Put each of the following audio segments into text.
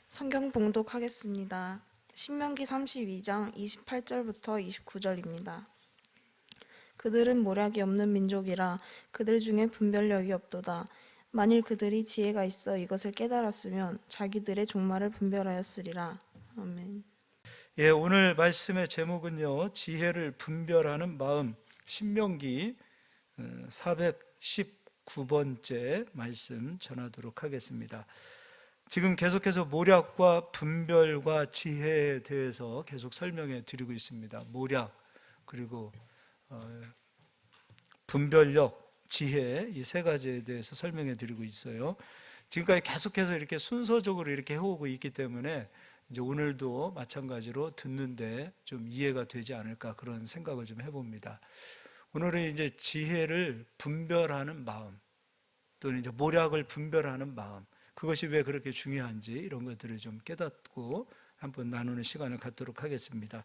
성경 봉독하겠습니다. 신명기 32장 28절부터 29절입니다. 그들은 모략이 없는 민족이라 그들 중에 분별력이 없도다. 만일 그들이 지혜가 있어 이것을 깨달았으면 자기들의 종말을 분별하였으리라. 아멘. 예, 오늘 말씀의 제목은요, 지혜를 분별하는 마음, 신명기 419번째 말씀 전하도록 하겠습니다. 지금 계속해서 모략과 분별과 지혜에 대해서 계속 설명해 드리고 있습니다. 모략, 그리고 분별력, 지혜, 이 세 가지에 대해서 설명해 드리고 있어요. 지금까지 계속해서 이렇게 순서적으로 이렇게 해오고 있기 때문에 이제 오늘도 마찬가지로 듣는데 좀 이해가 되지 않을까, 그런 생각을 좀 해봅니다. 오늘은 이제 지혜를 분별하는 마음, 또는 이제 모략을 분별하는 마음, 그것이 왜 그렇게 중요한지 이런 것들을 좀 깨닫고 한번 나누는 시간을 갖도록 하겠습니다.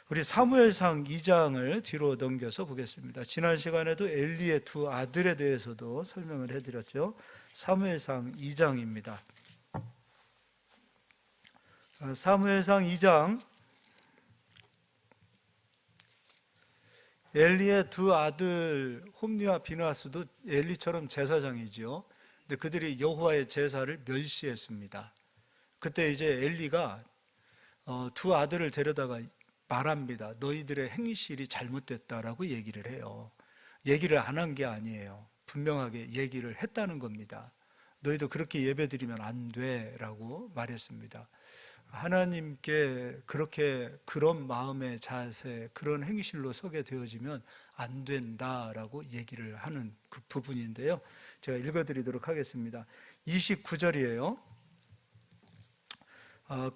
우리 사무엘상 2장을 뒤로 넘겨서 보겠습니다. 지난 시간에도 엘리의 두 아들에 대해서도 설명을 해드렸죠. 사무엘상 2장입니다. 사무엘상 2장, 엘리의 두 아들 홈리와 비느하스도 엘리처럼 제사장이죠. 근데 그들이 여호와의 제사를 멸시했습니다. 그때 이제 엘리가 두 아들을 데려다가 말합니다. 너희들의 행실이 잘못됐다라고 얘기를 해요. 얘기를 안 한 게 아니에요. 분명하게 얘기를 했다는 겁니다. 너희도 그렇게 예배드리면 안 돼라고 말했습니다. 하나님께 그렇게 그런 마음의 자세, 그런 행실로 서게 되어지면 안 된다라고 얘기를 하는 그 부분인데요. 제가 읽어드리도록 하겠습니다. 29절이에요.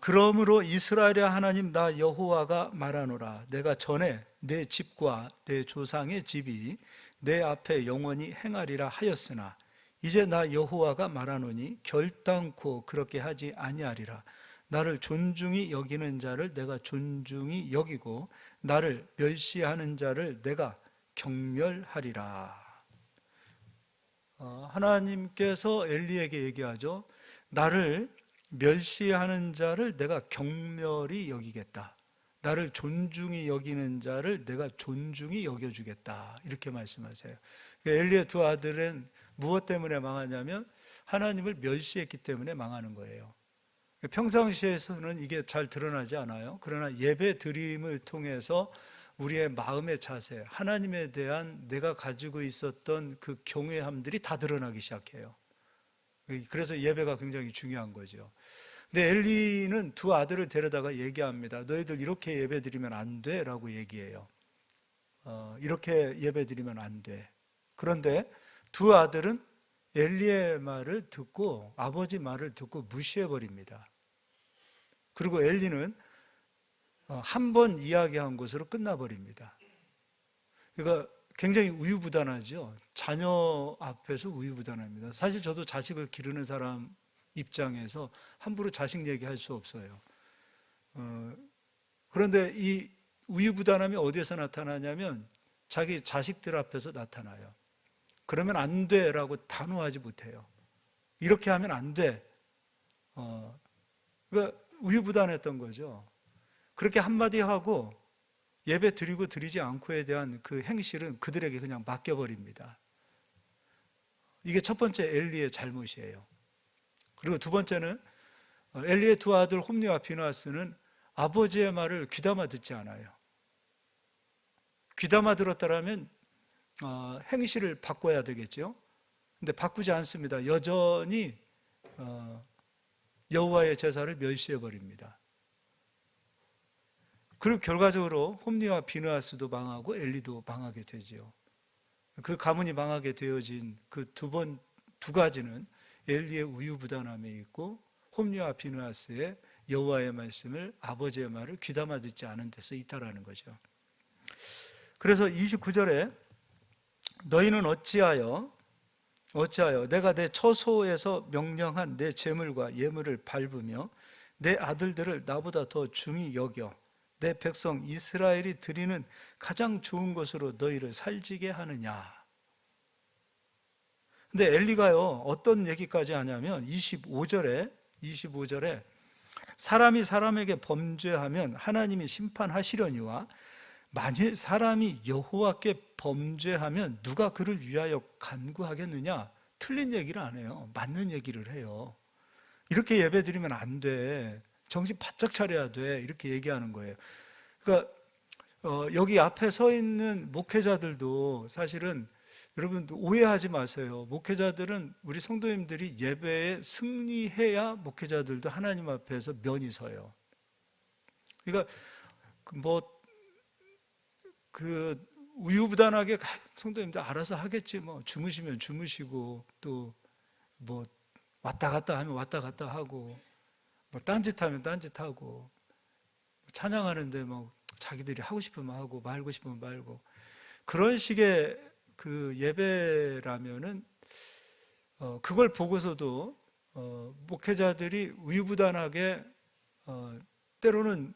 그러므로 이스라엘의 하나님 나 여호와가 말하노라. 내가 전에 내 집과 내 조상의 집이 내 앞에 영원히 행하리라 하였으나 이제 나 여호와가 말하노니 결단코 그렇게 하지 아니하리라. 나를 존중히 여기는 자를 내가 존중히 여기고 나를 멸시하는 자를 내가 경멸하리라. 하나님께서 엘리에게 얘기하죠. 나를 멸시하는 자를 내가 경멸히 여기겠다. 나를 존중히 여기는 자를 내가 존중히 여겨주겠다. 이렇게 말씀하세요. 엘리의 두 아들은 무엇 때문에 망하냐면 하나님을 멸시했기 때문에 망하는 거예요. 평상시에서는 이게 잘 드러나지 않아요. 그러나 예배 드림을 통해서 우리의 마음의 자세, 하나님에 대한 내가 가지고 있었던 그 경외함들이 다 드러나기 시작해요. 그래서 예배가 굉장히 중요한 거죠. 근데 엘리는 두 아들을 데려다가 얘기합니다. 너희들 이렇게 예배 드리면 안 돼 라고 얘기해요. 이렇게 예배 드리면 안 돼. 그런데 두 아들은 엘리의 말을 듣고, 아버지 말을 듣고 무시해버립니다. 그리고 엘리는 한 번 이야기한 것으로 끝나버립니다. 그러니까 굉장히 우유부단하죠. 자녀 앞에서 우유부단합니다. 사실 저도 자식을 기르는 사람 입장에서 함부로 자식 얘기할 수 없어요. 그런데 이 우유부단함이 어디에서 나타나냐면 자기 자식들 앞에서 나타나요. 그러면 안 돼라고 단호하지 못해요. 이렇게 하면 안 돼. 그러니까 우유부단했던 거죠. 그렇게 한마디 하고 예배 드리고 드리지 않고에 대한 그 행실은 그들에게 그냥 맡겨버립니다. 이게 첫 번째 엘리의 잘못이에요. 그리고 두 번째는 엘리의 두 아들 홈리와 비느하스는 아버지의 말을 귀담아 듣지 않아요. 귀담아 들었다라면 행실을 바꿔야 되겠죠. 근데 바꾸지 않습니다. 여전히 여호와의 제사를 멸시해 버립니다. 그리고 결과적으로 홈리와 비느하스도 망하고 엘리도 망하게 되죠. 그 가문이 망하게 되어진 그 두 가지는 엘리의 우유부단함에 있고 홈리와 비느하스의 여호와의 말씀을, 아버지의 말을 귀담아 듣지 않은 데서 있다라는 거죠. 그래서 29절에 너희는 어찌하여 내가 내 처소에서 명령한 내 제물과 예물을 밟으며 내 아들들을 나보다 더 중히 여겨 내 백성 이스라엘이 드리는 가장 좋은 것으로 너희를 살지게 하느냐. 근데 엘리가요 어떤 얘기까지 하냐면 25절에 사람이 사람에게 범죄하면 하나님이 심판하시려니와 만일 사람이 여호와께 범죄하면 누가 그를 위하여 간구하겠느냐? 틀린 얘기를 안 해요. 맞는 얘기를 해요. 이렇게 예배드리면 안 돼. 정신 바짝 차려야 돼. 이렇게 얘기하는 거예요. 그러니까 여기 앞에 서 있는 목회자들도 사실은 여러분 오해하지 마세요. 목회자들은 우리 성도님들이 예배에 승리해야 목회자들도 하나님 앞에서 면이 서요. 그러니까 우유부단하게 성도님들 알아서 하겠지 뭐 주무시면 주무시고 또 뭐 왔다 갔다 하면 왔다 갔다 하고 뭐 딴짓하면 딴짓하고 찬양하는데 뭐 자기들이 하고 싶으면 하고 말고 싶으면 말고 그런 식의 그 예배라면은 그걸 보고서도 목회자들이 우유부단하게 때로는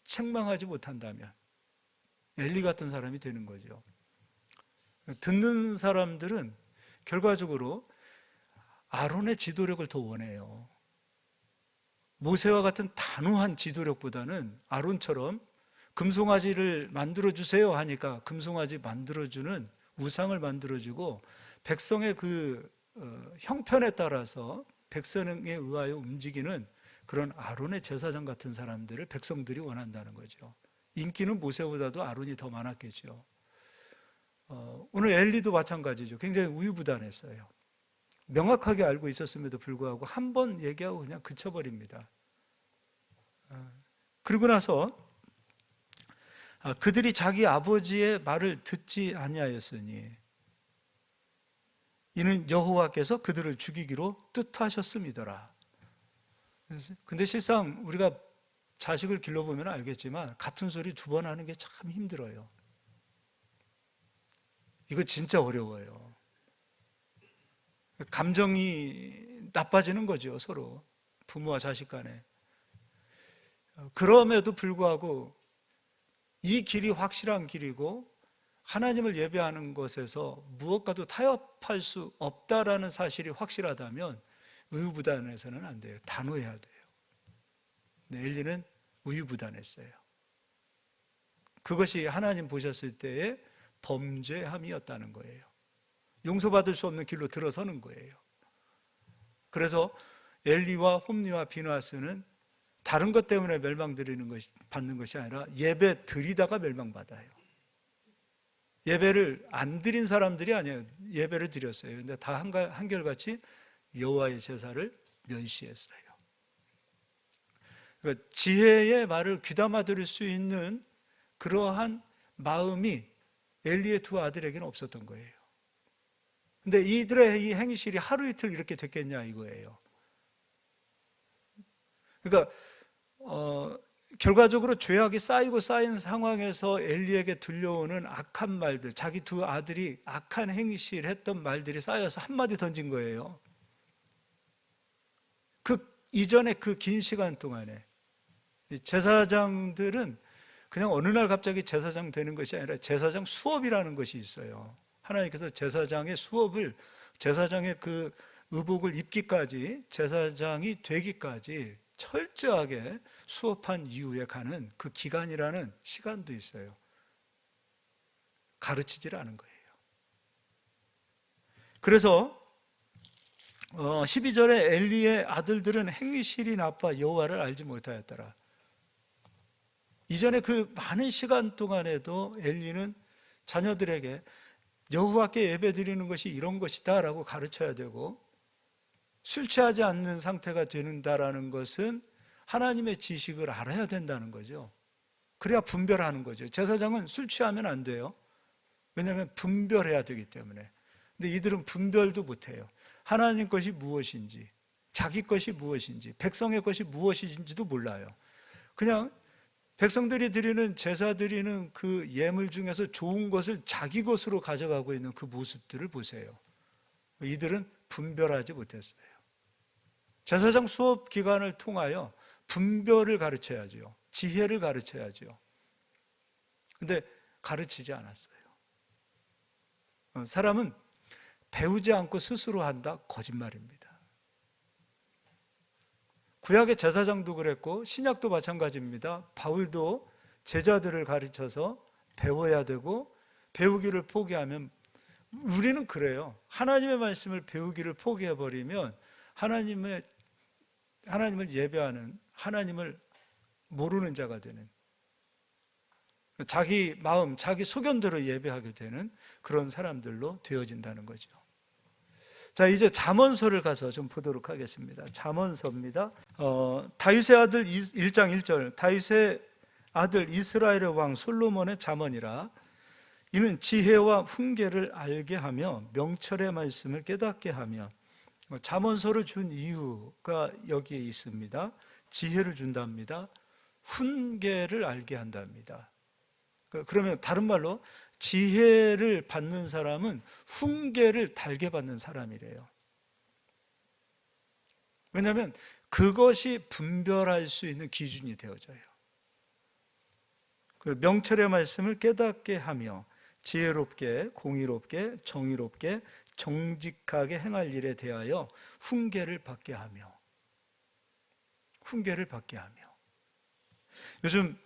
책망하지 못한다면 엘리 같은 사람이 되는 거죠. 듣는 사람들은 결과적으로 아론의 지도력을 더 원해요. 모세와 같은 단호한 지도력보다는 아론처럼 금송아지를 만들어주세요 하니까 금송아지 만들어주는 우상을 만들어주고 백성의 그 형편에 따라서 백성에 의하여 움직이는 그런 아론의 제사장 같은 사람들을 백성들이 원한다는 거죠. 인기는 모세보다도 아론이 더 많았겠죠. 오늘 엘리도 마찬가지죠. 굉장히 우유부단했어요. 명확하게 알고 있었음에도 불구하고 한 번 얘기하고 그냥 그쳐버립니다. 그리고 나서 그들이 자기 아버지의 말을 듣지 아니하였으니 이는 여호와께서 그들을 죽이기로 뜻하셨음이더라. 근데 실상 우리가 자식을 길러보면 알겠지만 같은 소리 두 번 하는 게 참 힘들어요. 이거 진짜 어려워요. 감정이 나빠지는 거죠, 서로 부모와 자식 간에. 그럼에도 불구하고 이 길이 확실한 길이고 하나님을 예배하는 것에서 무엇과도 타협할 수 없다라는 사실이 확실하다면 우유부단해서는 안 돼요. 단호해야 돼요. 엘리는 우유부단했어요. 그것이 하나님 보셨을 때의 범죄함이었다는 거예요. 용서받을 수 없는 길로 들어서는 거예요. 그래서 엘리와 홈리와 비누아스는 다른 것 때문에 받는 것이 아니라 예배 드리다가 멸망받아요. 예배를 안 드린 사람들이 아니에요. 예배를 드렸어요. 근데 다 한결같이 여호와의 제사를 멸시했어요. 그러니까 지혜의 말을 귀담아 들을 수 있는 그러한 마음이 엘리의 두 아들에게는 없었던 거예요. 근데 이들의 이 행실이 하루 이틀 이렇게 됐겠냐 이거예요. 그러니까 결과적으로 죄악이 쌓이고 쌓인 상황에서 엘리에게 들려오는 악한 말들, 자기 두 아들이 악한 행실을 했던 말들이 쌓여서 한마디 던진 거예요. 그 이전에 그 긴 시간 동안에 제사장들은 그냥 어느 날 갑자기 제사장 되는 것이 아니라 제사장 수업이라는 것이 있어요. 하나님께서 제사장의 수업을, 제사장의 그 의복을 입기까지, 제사장이 되기까지 철저하게 수업한 이후에 가는 그 기간이라는 시간도 있어요. 가르치질 않은 거예요. 그래서 12절에 엘리의 아들들은 행실이 나빠 여호와를 알지 못하였더라. 이전에 그 많은 시간 동안에도 엘리는 자녀들에게 여호와께 예배드리는 것이 이런 것이다 라고 가르쳐야 되고, 술 취하지 않는 상태가 된다라는 것은 하나님의 지식을 알아야 된다는 거죠. 그래야 분별하는 거죠. 제사장은 술 취하면 안 돼요. 왜냐하면 분별해야 되기 때문에. 근데 이들은 분별도 못해요. 하나님 것이 무엇인지, 자기 것이 무엇인지, 백성의 것이 무엇인지도 몰라요. 그냥 백성들이 드리는, 제사 드리는 그 예물 중에서 좋은 것을 자기 것으로 가져가고 있는 그 모습들을 보세요. 이들은 분별하지 못했어요. 제사장 수업 기간을 통하여 분별을 가르쳐야죠. 지혜를 가르쳐야죠. 근데 가르치지 않았어요. 사람은 배우지 않고 스스로 한다? 거짓말입니다. 구약의 제사장도 그랬고 신약도 마찬가지입니다. 바울도 제자들을 가르쳐서 배워야 되고 배우기를 포기하면, 우리는 그래요. 하나님의 말씀을 배우기를 포기해버리면 하나님을 예배하는, 하나님을 모르는 자가 되는, 자기 마음, 자기 소견대로 예배하게 되는 그런 사람들로 되어진다는 거죠. 자, 이제 잠언서를 가서 좀 보도록 하겠습니다. 잠언서입니다. 다윗의 아들 1장 1절, 다윗의 아들 이스라엘의 왕 솔로몬의 잠언이라. 이는 지혜와 훈계를 알게 하며 명철의 말씀을 깨닫게 하며. 잠언서를 준 이유가 여기에 있습니다. 지혜를 준답니다. 훈계를 알게 한답니다. 그러면 다른 말로 지혜를 받는 사람은 훈계를 달게 받는 사람이래요. 왜냐하면 그것이 분별할 수 있는 기준이 되어져요. 명철의 말씀을 깨닫게 하며 지혜롭게, 공의롭게, 정의롭게, 정직하게 행할 일에 대하여 훈계를 받게 하며. 훈계를 받게 하며. 요즘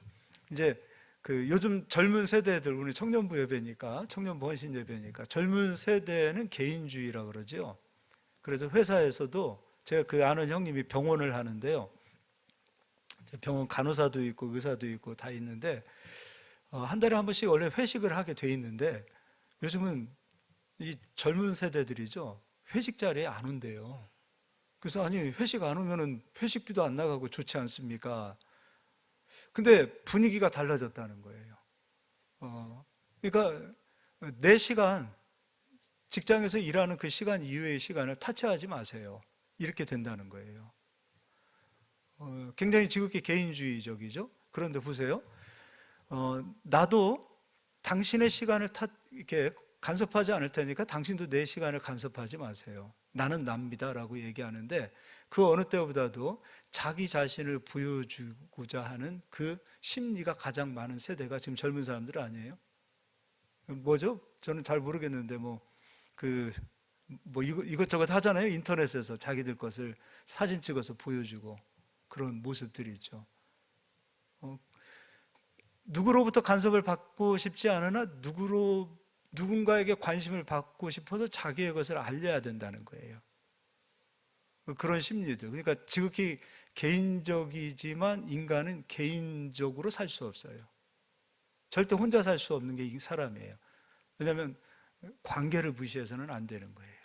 젊은 세대들, 우리 청년부 예배니까, 청년부 헌신 예배니까 젊은 세대는 개인주의라 그러죠. 그래서 회사에서도 제가 그 아는 형님이 병원을 하는데요. 병원 간호사도 있고 의사도 있고 다 있는데 한 달에 한 번씩 원래 회식을 하게 돼 있는데 요즘은 이 젊은 세대들이죠. 회식 자리에 안 온대요. 그래서 아니 회식 안 오면은 회식비도 안 나가고 좋지 않습니까? 근데 분위기가 달라졌다는 거예요. 그러니까 내 시간, 직장에서 일하는 그 시간 이외의 시간을 타치하지 마세요. 이렇게 된다는 거예요. 굉장히 지극히 개인주의적이죠. 그런데 보세요. 나도 당신의 시간을 이렇게 간섭하지 않을 테니까 당신도 내 시간을 간섭하지 마세요. 나는 납니다라고 얘기하는데 그 어느 때보다도 자기 자신을 보여주고자 하는 그 심리가 가장 많은 세대가 지금 젊은 사람들 아니에요? 뭐죠? 저는 잘 모르겠는데 이것저것 하잖아요. 인터넷에서 자기들 것을 사진 찍어서 보여주고 그런 모습들이 있죠. 누구로부터 간섭을 받고 싶지 않으나 누군가에게 관심을 받고 싶어서 자기의 것을 알려야 된다는 거예요. 그런 심리들. 그러니까 지극히 개인적이지만 인간은 개인적으로 살 수 없어요. 절대 혼자 살 수 없는 게 이 사람이에요. 왜냐하면 관계를 무시해서는 안 되는 거예요.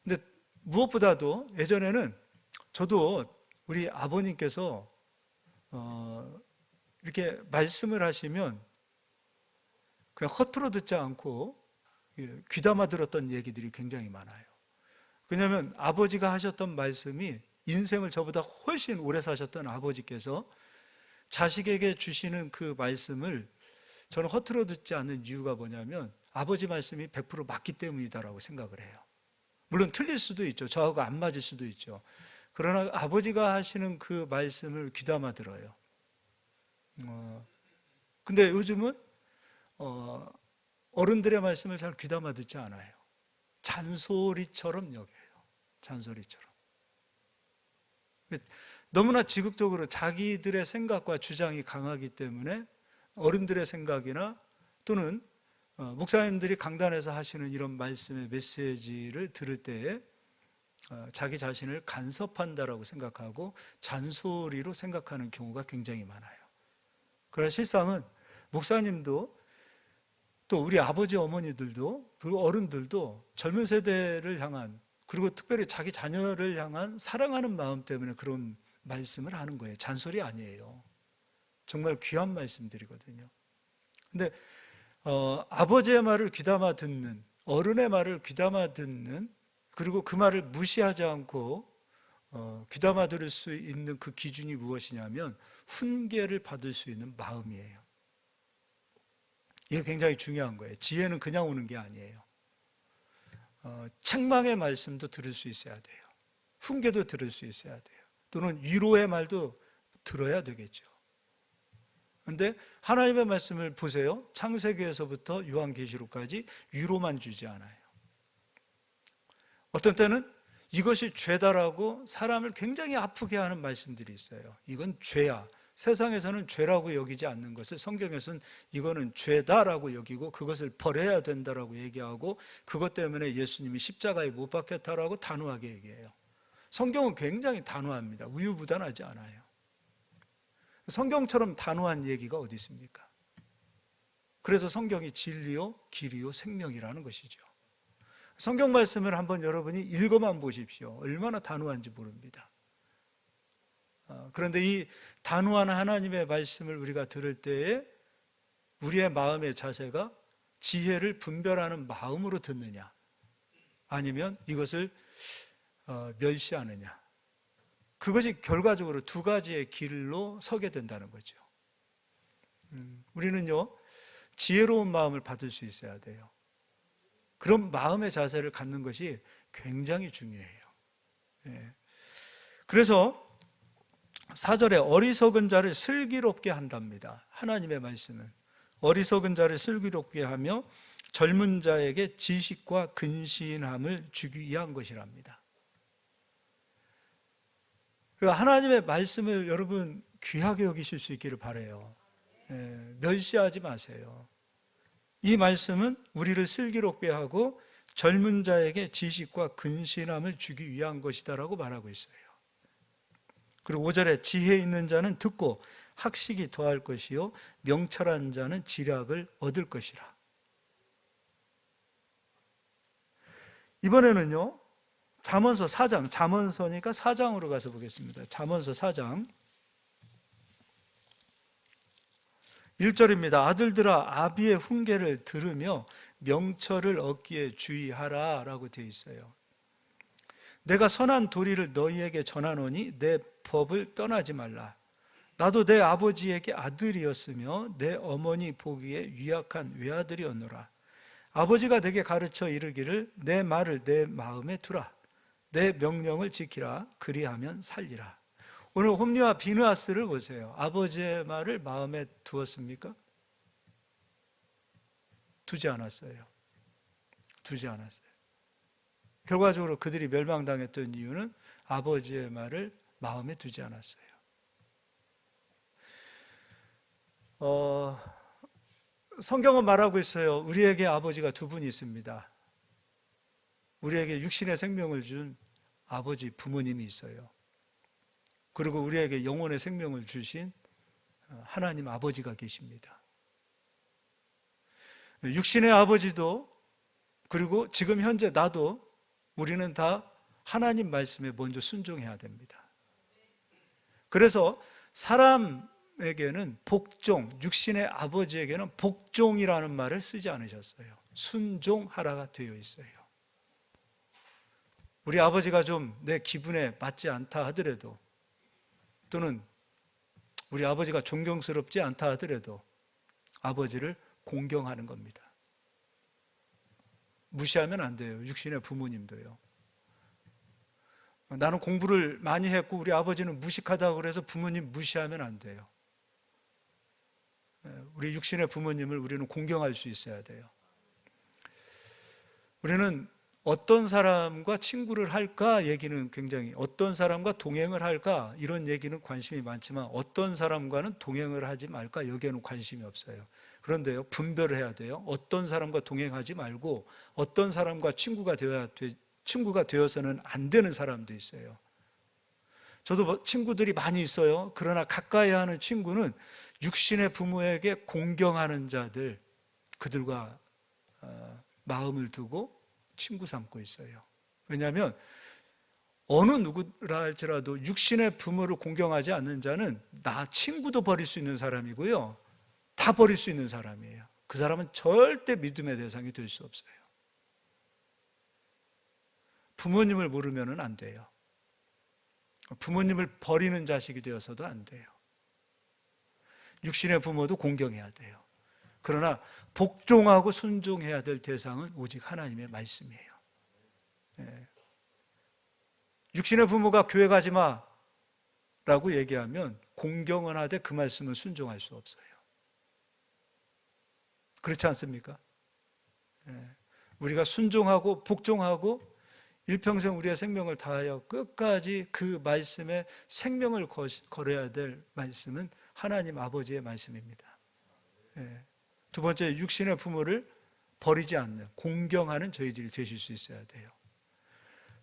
근데 무엇보다도 예전에는 저도 우리 아버님께서 이렇게 말씀을 하시면 그냥 허투루 듣지 않고 귀담아 들었던 얘기들이 굉장히 많아요. 왜냐하면 아버지가 하셨던 말씀이, 인생을 저보다 훨씬 오래 사셨던 아버지께서 자식에게 주시는 그 말씀을 저는 허투루 듣지 않는 이유가 뭐냐면 아버지 말씀이 100% 맞기 때문이다라고 생각을 해요. 물론 틀릴 수도 있죠. 저하고 안 맞을 수도 있죠. 그러나 아버지가 하시는 그 말씀을 귀담아 들어요. 근데 요즘은 어른들의 말씀을 잘 귀담아 듣지 않아요. 잔소리처럼 여겨요. 잔소리처럼. 너무나 지극적으로 자기들의 생각과 주장이 강하기 때문에 어른들의 생각이나 또는 목사님들이 강단에서 하시는 이런 말씀의 메시지를 들을 때에 자기 자신을 간섭한다라고 생각하고 잔소리로 생각하는 경우가 굉장히 많아요. 그러나 실상은 목사님도 또 우리 아버지 어머니들도 그리고 어른들도 젊은 세대를 향한, 그리고 특별히 자기 자녀를 향한 사랑하는 마음 때문에 그런 말씀을 하는 거예요. 잔소리 아니에요. 정말 귀한 말씀들이거든요. 근데 아버지의 말을 귀담아 듣는, 어른의 말을 귀담아 듣는, 그리고 그 말을 무시하지 않고 귀담아 들을 수 있는 그 기준이 무엇이냐면 훈계를 받을 수 있는 마음이에요. 이게 굉장히 중요한 거예요. 지혜는 그냥 오는 게 아니에요. 책망의 말씀도 들을 수 있어야 돼요. 훈계도 들을 수 있어야 돼요. 또는 위로의 말도 들어야 되겠죠. 그런데 하나님의 말씀을 보세요. 창세기에서부터 요한계시록까지 위로만 주지 않아요. 어떤 때는 이것이 죄다라고 사람을 굉장히 아프게 하는 말씀들이 있어요. 이건 죄야. 세상에서는 죄라고 여기지 않는 것을 성경에서는 이거는 죄다라고 여기고 그것을 버려야 된다라고 얘기하고 그것 때문에 예수님이 십자가에 못 박혔다라고 단호하게 얘기해요. 성경은 굉장히 단호합니다. 우유부단하지 않아요. 성경처럼 단호한 얘기가 어디 있습니까? 그래서 성경이 진리요, 길이요, 생명이라는 것이죠. 성경 말씀을 한번 여러분이 읽어만 보십시오. 얼마나 단호한지 모릅니다. 그런데 이 단호한 하나님의 말씀을 우리가 들을 때에 우리의 마음의 자세가 지혜를 분별하는 마음으로 듣느냐, 아니면 이것을 멸시하느냐, 그것이 결과적으로 두 가지의 길로 서게 된다는 거죠. 우리는요, 지혜로운 마음을 받을 수 있어야 돼요. 그런 마음의 자세를 갖는 것이 굉장히 중요해요. 그래서 4절에 어리석은 자를 슬기롭게 한답니다. 하나님의 말씀은 어리석은 자를 슬기롭게 하며 젊은 자에게 지식과 근신함을 주기 위한 것이랍니다. 하나님의 말씀을 여러분 귀하게 여기실 수 있기를 바라요. 멸시하지 마세요. 이 말씀은 우리를 슬기롭게 하고 젊은 자에게 지식과 근신함을 주기 위한 것이다라고 말하고 있어요. 그리고 5절에 지혜 있는 자는 듣고 학식이 더할 것이요 명철한 자는 지략을 얻을 것이라. 이번에는요, 잠언서 4장, 잠언서니까 4장으로 가서 보겠습니다. 잠언서 4장 1절입니다. 아들들아 아비의 훈계를 들으며 명철을 얻기에 주의하라 라고 되어 있어요. 내가 선한 도리를 너희에게 전하노니 내 법을 떠나지 말라. 나도 내 아버지에게 아들이었으며 내 어머니 보기에 유약한 외아들이었노라. 아버지가 내게 가르쳐 이르기를 내 말을 내 마음에 두라. 내 명령을 지키라. 그리하면 살리라. 오늘 홈리와 비느하스를 보세요. 아버지의 말을 마음에 두었습니까? 두지 않았어요. 두지 않았어요. 결과적으로 그들이 멸망당했던 이유는 아버지의 말을 마음에 두지 않았어요. 성경은 말하고 있어요. 우리에게 아버지가 두 분이 있습니다. 우리에게 육신의 생명을 준 아버지, 부모님이 있어요. 그리고 우리에게 영혼의 생명을 주신 하나님 아버지가 계십니다. 육신의 아버지도, 그리고 지금 현재 나도, 우리는 다 하나님 말씀에 먼저 순종해야 됩니다. 그래서 사람에게는 복종, 육신의 아버지에게는 복종이라는 말을 쓰지 않으셨어요. 순종하라가 되어 있어요. 우리 아버지가 좀 내 기분에 맞지 않다 하더라도, 또는 우리 아버지가 존경스럽지 않다 하더라도 아버지를 공경하는 겁니다. 무시하면 안 돼요. 육신의 부모님도요. 나는 공부를 많이 했고 우리 아버지는 무식하다고 그래서 부모님 무시하면 안 돼요. 우리 육신의 부모님을 우리는 공경할 수 있어야 돼요. 우리는 어떤 사람과 친구를 할까 얘기는 굉장히, 어떤 사람과 동행을 할까 이런 얘기는 관심이 많지만 어떤 사람과는 동행을 하지 말까 여기에는 관심이 없어요. 그런데요, 분별을 해야 돼요. 어떤 사람과 동행하지 말고 어떤 사람과 친구가 되어서는 안 되는 사람도 있어요. 저도 친구들이 많이 있어요. 그러나 가까이 하는 친구는 육신의 부모에게 공경하는 자들, 그들과 마음을 두고 친구 삼고 있어요. 왜냐하면 어느 누구라 할지라도 육신의 부모를 공경하지 않는 자는 나 친구도 버릴 수 있는 사람이고요, 다 버릴 수 있는 사람이에요. 그 사람은 절대 믿음의 대상이 될 수 없어요. 부모님을 모르면 안 돼요. 부모님을 버리는 자식이 되어서도 안 돼요. 육신의 부모도 공경해야 돼요. 그러나 복종하고 순종해야 될 대상은 오직 하나님의 말씀이에요. 육신의 부모가 교회 가지 마라고 얘기하면 공경은 하되 그 말씀을 순종할 수 없어요. 그렇지 않습니까? 우리가 순종하고 복종하고 일평생 우리의 생명을 다하여 끝까지 그 말씀에 생명을 걸어야 될 말씀은 하나님 아버지의 말씀입니다. 예. 두 번째, 육신의 부모를 버리지 않는, 공경하는 저희들이 되실 수 있어야 돼요.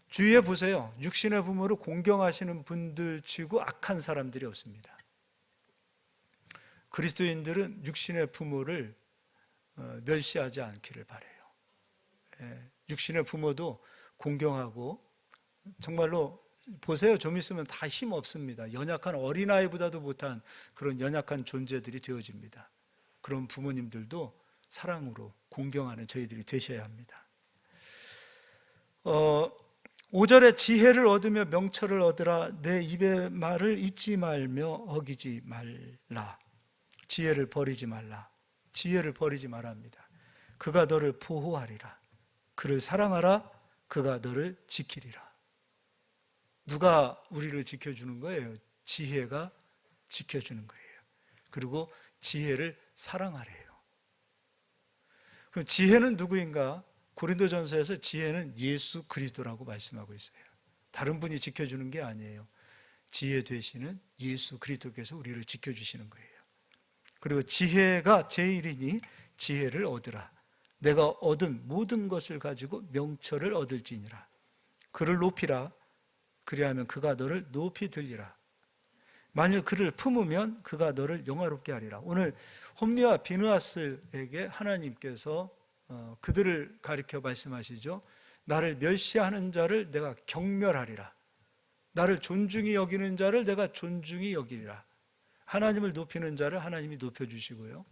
주위에 보세요. 육신의 부모를 공경하시는 분들 치고 악한 사람들이 없습니다. 그리스도인들은 육신의 부모를 멸시하지 않기를 바라요. 육신의 부모도 공경하고, 정말로 보세요. 좀 있으면 다 힘 없습니다. 연약한 어린아이보다도 못한 그런 연약한 존재들이 되어집니다. 그런 부모님들도 사랑으로 공경하는 저희들이 되셔야 합니다. 5절에 지혜를 얻으며 명철을 얻으라. 내 입의 말을 잊지 말며 어기지 말라. 지혜를 버리지 말라. 지혜를 버리지 말랍니다. 그가 너를 보호하리라. 그를 사랑하라. 그가 너를 지키리라. 누가 우리를 지켜주는 거예요? 지혜가 지켜주는 거예요. 그리고 지혜를 사랑하래요. 그럼 지혜는 누구인가? 고린도전서에서 지혜는 예수 그리스도라고 말씀하고 있어요. 다른 분이 지켜주는 게 아니에요. 지혜 되시는 예수 그리스도께서 우리를 지켜주시는 거예요. 그리고 지혜가 제일이니 지혜를 얻으라. 내가 얻은 모든 것을 가지고 명철을 얻을지니라. 그를 높이라. 그리하면 그가 너를 높이 들리라. 만일 그를 품으면 그가 너를 영화롭게 하리라. 오늘 홈리와 비느하스에게 하나님께서 그들을 가리켜 말씀하시죠. 나를 멸시하는 자를 내가 경멸하리라. 나를 존중히 여기는 자를 내가 존중히 여기리라. 하나님을 높이는 자를 하나님이 높여주시고요,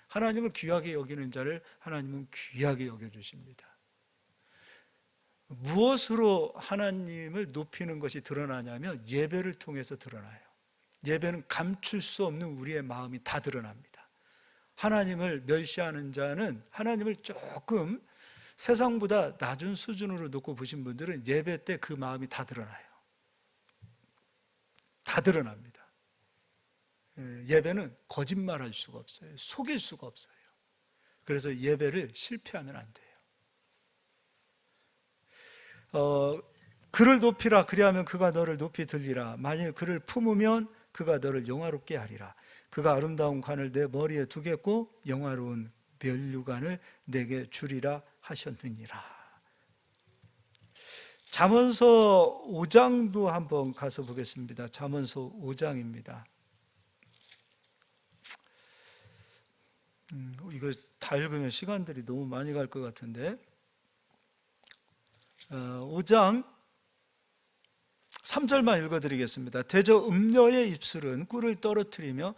하나님을 귀하게 여기는 자를 하나님은 귀하게 여겨주십니다. 무엇으로 하나님을 높이는 것이 드러나냐면 예배를 통해서 드러나요. 예배는 감출 수 없는 우리의 마음이 다 드러납니다. 하나님을 멸시하는 자는, 하나님을 조금 세상보다 낮은 수준으로 놓고 보신 분들은 예배 때 그 마음이 다 드러나요. 다 드러납니다. 예배는 거짓말할 수가 없어요. 속일 수가 없어요. 그래서 예배를 실패하면 안 돼요. 그를 높이라. 그리하면 그가 너를 높이 들리라. 만일 그를 품으면 그가 너를 영화롭게 하리라. 그가 아름다운 관을 내 머리에 두겠고 영화로운 면류관을 내게 주리라 하셨느니라. 잠언서 5장도 한번 가서 보겠습니다. 잠언서 5장입니다. 이거 다 읽으면 시간들이 너무 많이 갈 것 같은데, 5장 3절만 읽어드리겠습니다. 대저 음녀의 입술은 꿀을 떨어뜨리며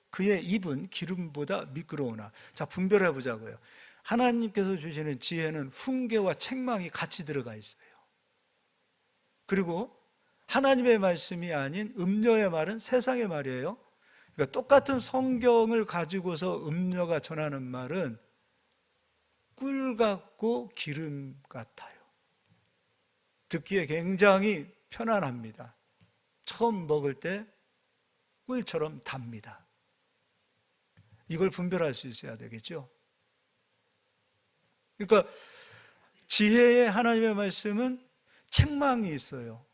그의 입은 기름보다 미끄러우나. 자, 분별해 보자고요. 하나님께서 주시는 지혜는 훈계와 책망이 같이 들어가 있어요. 그리고 하나님의 말씀이 아닌 음녀의 말은 세상의 말이에요. 그러니까 똑같은 성경을 가지고서 음녀가 전하는 말은 꿀 같고 기름 같아요. 듣기에 굉장히 편안합니다. 처음 먹을 때 꿀처럼 답니다. 이걸 분별할 수 있어야 되겠죠. 그러니까 지혜의 하나님의 말씀은 책망이 있어요.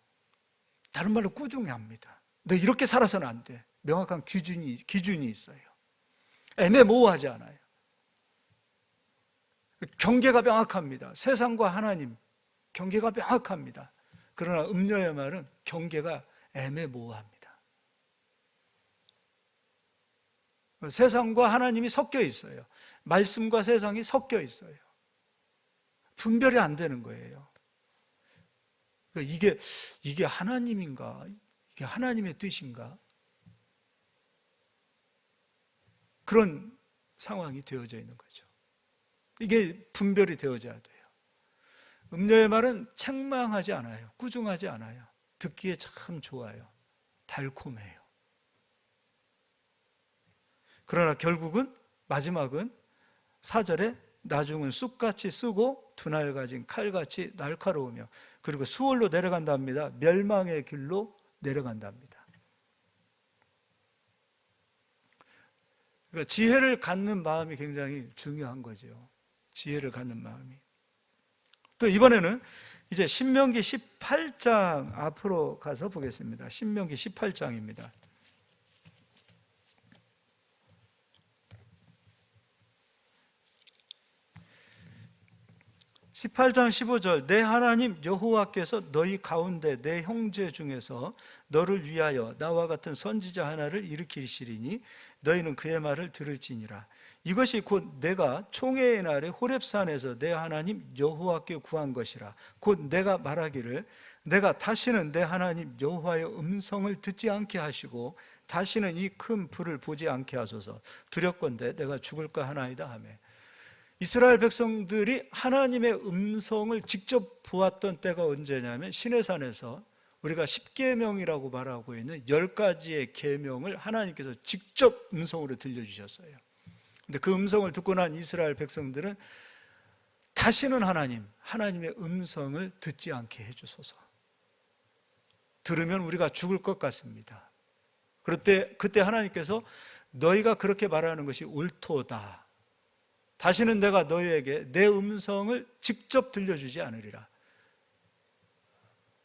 다른 말로 꾸중합니다. 너 이렇게 살아서는 안 돼. 명확한 기준이 있어요. 애매모호하지 않아요. 경계가 명확합니다. 세상과 하나님 경계가 명확합니다. 그러나 음녀의 말은 경계가 애매모호합니다. 세상과 하나님이 섞여 있어요. 말씀과 세상이 섞여 있어요. 분별이 안 되는 거예요. 그러니까 이게 하나님인가? 이게 하나님의 뜻인가? 그런 상황이 되어져 있는 거죠. 이게 분별이 되어져야 돼요. 음녀의 말은 책망하지 않아요. 꾸중하지 않아요. 듣기에 참 좋아요. 달콤해요. 그러나 결국은, 마지막은 4절에 나중은 쑥같이 쓰고 두날 가진 칼같이 날카로우며, 그리고 수월로 내려간답니다. 멸망의 길로 내려간답니다. 그러니까 지혜를 갖는 마음이 굉장히 중요한 거죠. 지혜를 갖는 마음이. 또 이번에는 이제 신명기 18장 앞으로 가서 보겠습니다. 신명기 18장입니다. 18장 15절 내 하나님 여호와께서 너희 가운데 내 형제 중에서 너를 위하여 나와 같은 선지자 하나를 일으키시리니 너희는 그의 말을 들을지니라. 이것이 곧 내가 총회의 날에 호렙산에서 내 하나님 여호와께 구한 것이라. 곧 내가 말하기를 내가 다시는 내 하나님 여호와의 음성을 듣지 않게 하시고 다시는 이 큰 불을 보지 않게 하소서. 두렵건대 내가 죽을까 하나이다 하며. 이스라엘 백성들이 하나님의 음성을 직접 보았던 때가 언제냐면 시내산에서 우리가 10계명이라고 말하고 있는 10가지의 계명을 하나님께서 직접 음성으로 들려주셨어요. 근데 그 음성을 듣고 난 이스라엘 백성들은 다시는 하나님의 음성을 듣지 않게 해주소서. 들으면 우리가 죽을 것 같습니다. 그때 하나님께서 너희가 그렇게 말하는 것이 옳도다. 다시는 내가 너희에게 내 음성을 직접 들려주지 않으리라.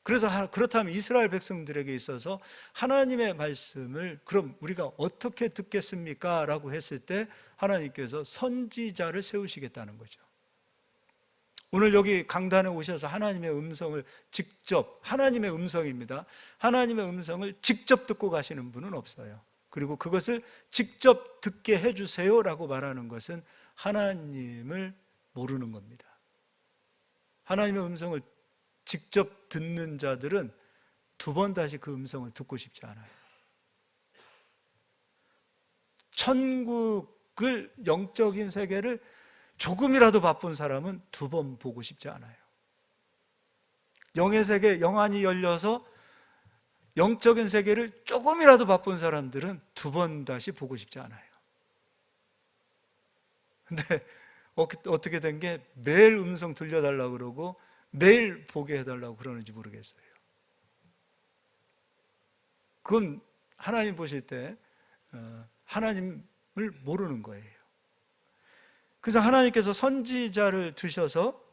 그래서 그렇다면 이스라엘 백성들에게 있어서 하나님의 말씀을 그럼 우리가 어떻게 듣겠습니까? 라고 했을 때 하나님께서 선지자를 세우시겠다는 거죠. 오늘 여기 강단에 오셔서 하나님의 음성을 직접, 하나님의 음성입니다. 하나님의 음성을 직접 듣고 가시는 분은 없어요. 그리고 그것을 직접 듣게 해주세요 라고 말하는 것은 하나님을 모르는 겁니다. 하나님의 음성을 직접 듣는 자들은 두 번 다시 그 음성을 듣고 싶지 않아요. 천국을, 영적인 세계를 조금이라도 맛본 사람은 두 번 보고 싶지 않아요. 영의 세계, 영안이 열려서 영적인 세계를 조금이라도 맛본 사람들은 두 번 다시 보고 싶지 않아요. 근데 어떻게 된 게 매일 음성 들려달라고 그러고 매일 보게 해달라고 그러는지 모르겠어요. 그건 하나님 보실 때 하나님을 모르는 거예요. 그래서 하나님께서 선지자를 두셔서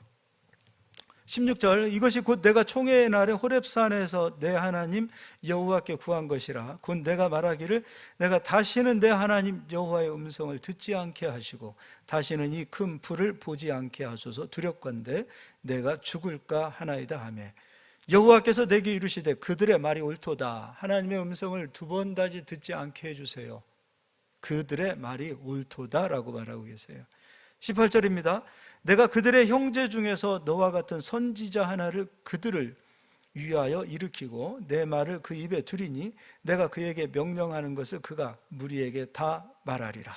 16절 이것이 곧 내가 총회의 날에 호렙산에서 내 하나님 여호와께 구한 것이라. 곧 내가 말하기를 내가 다시는 내 하나님 여호와의 음성을 듣지 않게 하시고 다시는 이 큰 불을 보지 않게 하소서. 두렵건대 내가 죽을까 하나이다 하며 여호와께서 내게 이르시되 그들의 말이 옳도다. 하나님의 음성을 두 번 다시 듣지 않게 해주세요. 그들의 말이 옳도다 라고 말하고 계세요. 18절입니다. 내가 그들의 형제 중에서 너와 같은 선지자 하나를 그들을 위하여 일으키고 내 말을 그 입에 두리니 내가 그에게 명령하는 것을 그가 무리에게 다 말하리라.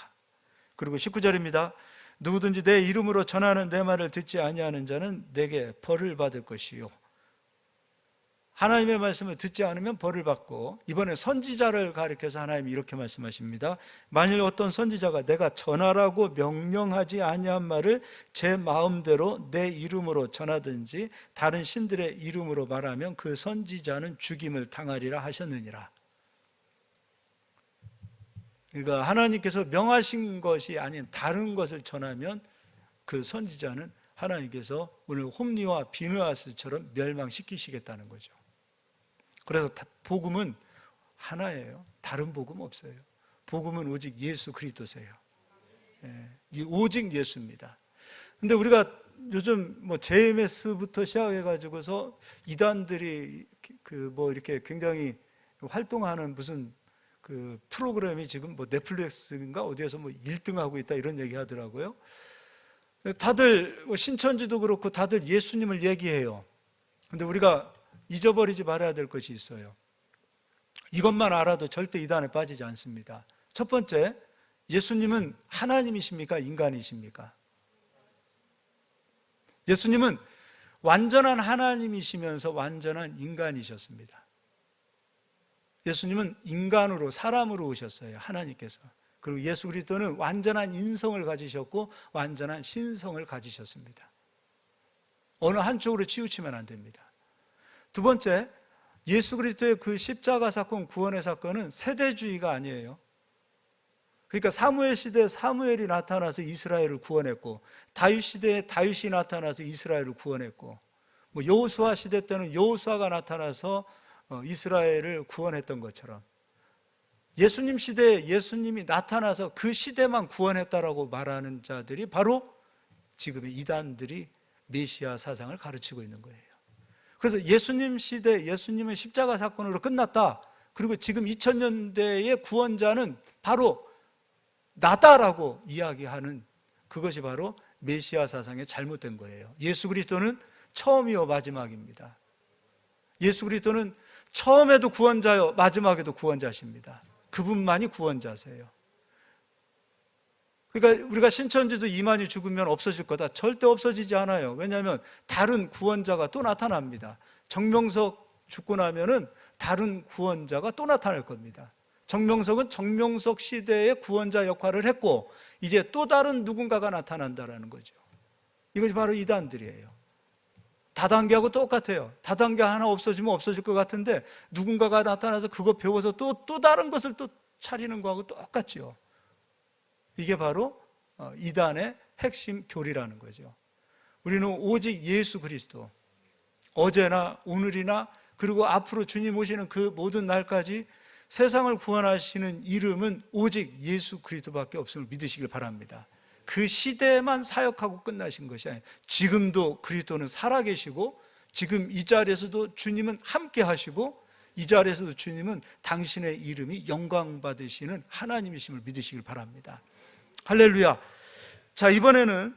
그리고 19절입니다. 누구든지 내 이름으로 전하는 내 말을 듣지 아니하는 자는 내게 벌을 받을 것이요. 하나님의 말씀을 듣지 않으면 벌을 받고, 이번에 선지자를 가리켜서 하나님이 이렇게 말씀하십니다. 만일 어떤 선지자가 내가 전하라고 명령하지 아니한 말을 제 마음대로 내 이름으로 전하든지 다른 신들의 이름으로 말하면 그 선지자는 죽임을 당하리라 하셨느니라. 그러니까 하나님께서 명하신 것이 아닌 다른 것을 전하면 그 선지자는 하나님께서 오늘 홈리와 비느하스처럼 멸망시키시겠다는 거죠. 그래서 복음은 하나예요. 다른 복음 없어요. 복음은 오직 예수 그리스도세요. 오직 예수입니다. 근데 우리가 요즘 JMS부터 시작해가지고서 이단들이 이렇게 굉장히 활동하는 무슨 그 프로그램이 지금 넷플릭스인가 어디에서 1등하고 있다 이런 얘기 하더라고요. 다들 신천지도 그렇고 다들 예수님을 얘기해요. 근데 우리가 잊어버리지 말아야 될 것이 있어요. 이것만 알아도 절대 이단에 빠지지 않습니다. 첫 번째, 예수님은 하나님이십니까? 인간이십니까? 예수님은 완전한 하나님이시면서 완전한 인간이셨습니다. 예수님은 인간으로, 사람으로 오셨어요. 하나님께서. 그리고 예수 그리스도는 완전한 인성을 가지셨고 완전한 신성을 가지셨습니다. 어느 한쪽으로 치우치면 안 됩니다. 두 번째, 예수 그리스도의 그 십자가 사건, 구원의 사건은 세대주의가 아니에요. 그러니까 사무엘 시대에 사무엘이 나타나서 이스라엘을 구원했고, 다윗 시대에 다윗이 나타나서 이스라엘을 구원했고, 뭐 여호수아 시대 때는 여호수아가 나타나서 이스라엘을 구원했던 것처럼, 예수님 시대에 예수님이 나타나서 그 시대만 구원했다라고 말하는 자들이 바로 지금의 이단들이 메시아 사상을 가르치고 있는 거예요. 그래서 예수님 시대, 예수님은 십자가 사건으로 끝났다. 그리고 지금 2000년대의 구원자는 바로 나다라고 이야기하는 그것이 바로 메시아 사상의 잘못된 거예요. 예수 그리스도는 처음이요 마지막입니다. 예수 그리스도는 처음에도 구원자요 마지막에도 구원자십니다. 그분만이 구원자세요. 그러니까 우리가 신천지도 이만희 죽으면 없어질 거다. 절대 없어지지 않아요. 왜냐하면 다른 구원자가 또 나타납니다. 정명석 죽고 나면은 다른 구원자가 또 나타날 겁니다. 정명석은 정명석 시대의 구원자 역할을 했고, 이제 또 다른 누군가가 나타난다라는 거죠. 이것이 바로 이단들이에요. 다단계하고 똑같아요. 다단계 하나 없어지면 없어질 것 같은데, 누군가가 나타나서 그거 배워서 또 다른 것을 또 차리는 거하고 똑같죠. 이게 바로 이단의 핵심 교리라는 거죠. 우리는 오직 예수 그리스도, 어제나 오늘이나 그리고 앞으로 주님 오시는 그 모든 날까지 세상을 구원하시는 이름은 오직 예수 그리스도밖에 없음을 믿으시길 바랍니다. 그 시대에만 사역하고 끝나신 것이 아니에요. 지금도 그리스도는 살아계시고, 지금 이 자리에서도 주님은 함께 하시고, 이 자리에서도 주님은 당신의 이름이 영광 받으시는 하나님이심을 믿으시길 바랍니다. 할렐루야. 자, 이번에는